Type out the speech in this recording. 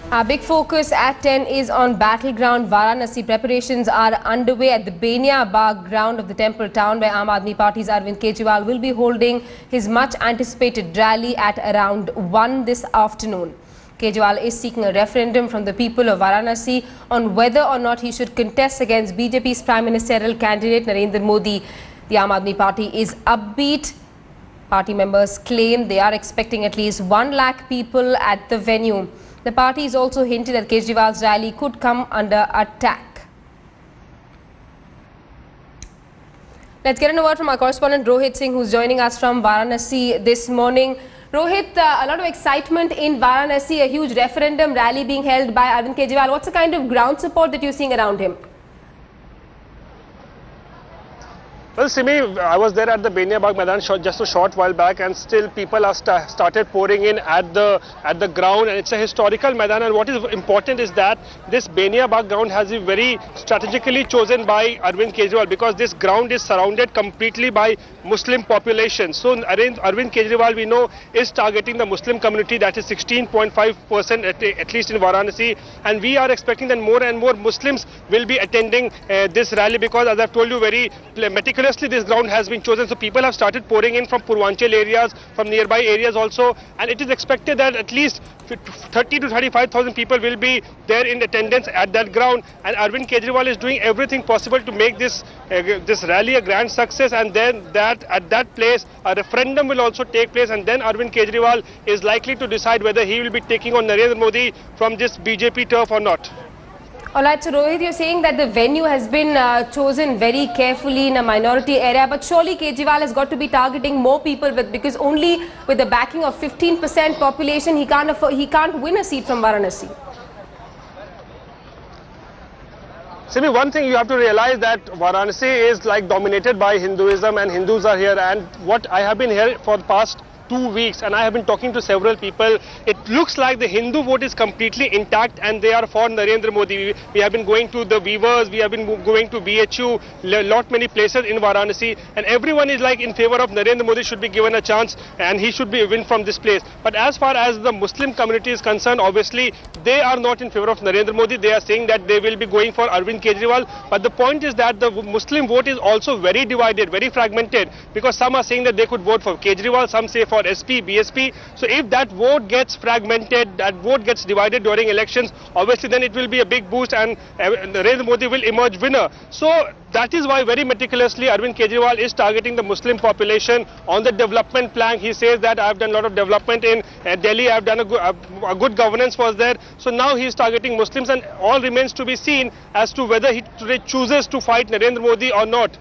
Our big focus at 10 is on battleground Varanasi. Preparations are underway at the Benia Bagh ground of the temple town, where Aam Aadmi Party's Arvind Kejriwal will be holding his much anticipated rally at around 1 this afternoon. Kejriwal is seeking a referendum from the people of Varanasi on whether or not he should contest against BJP's Prime Ministerial candidate Narendra Modi. The Aam Aadmi Party is upbeat. Party members claim they are expecting at least 1 lakh people at the venue. The party is also hinted that Kejriwal's rally could come under attack. Let's get a word from our correspondent Rohit Singh, who's joining us from Varanasi this morning. Rohit, a lot of excitement in Varanasi, a huge referendum rally being held by Arvind Kejriwal. What's the kind of ground support that you're seeing around him? Well, Simi, I was there at the Benia Bagh Maidan just a short while back, and still people are started pouring in at the ground, and it's a historical Maidan. And what is important is that this Benia Bagh ground has been very strategically chosen by Arvind Kejriwal, because this ground is surrounded completely by Muslim population. So Arvind Kejriwal, we know, is targeting the Muslim community, that is 16.5% at least in Varanasi, and we are expecting that more and more Muslims will be attending this rally, because as I've told you, very meticulously this ground has been chosen. So people have started pouring in from Purvanchal areas, from nearby areas also, and it is expected that at least 30 to 35,000 people will be there in attendance at that ground, and Arvind Kejriwal is doing everything possible to make this rally a grand success, and then at that place a referendum will also take place, and then Arvind Kejriwal is likely to decide whether he will be taking on Narendra Modi from this BJP turf or not. Alright, so Rohit, you're saying that the venue has been chosen very carefully in a minority area, but surely Kejriwal has got to be targeting more people, because only with the backing of 15% population he can't win a seat from Varanasi. Simi, one thing you have to realize that Varanasi is like dominated by Hinduism, and Hindus are here, and what I have been here for the past 2 weeks, and I have been talking to several people, it looks like the Hindu vote is completely intact and they are for Narendra Modi. We have been going to the Weavers, we have been going to BHU, many places in Varanasi, and everyone is like in favor of Narendra Modi should be given a chance and he should be win from this place. But as far as the Muslim community is concerned, obviously they are not in favor of Narendra Modi. They are saying that they will be going for Arvind Kejriwal. But the point is that the Muslim vote is also very divided, very fragmented, because some are saying that they could vote for Kejriwal, some say for SP, BSP. So if that vote gets fragmented, that vote gets divided during elections, obviously then it will be a big boost and Narendra Modi will emerge winner. So that is why very meticulously Arvind Kejriwal is targeting the Muslim population on the development plan. He says that I have done a lot of development in Delhi, I have done a good governance was there. So now he is targeting Muslims, and all remains to be seen as to whether he today chooses to fight Narendra Modi or not.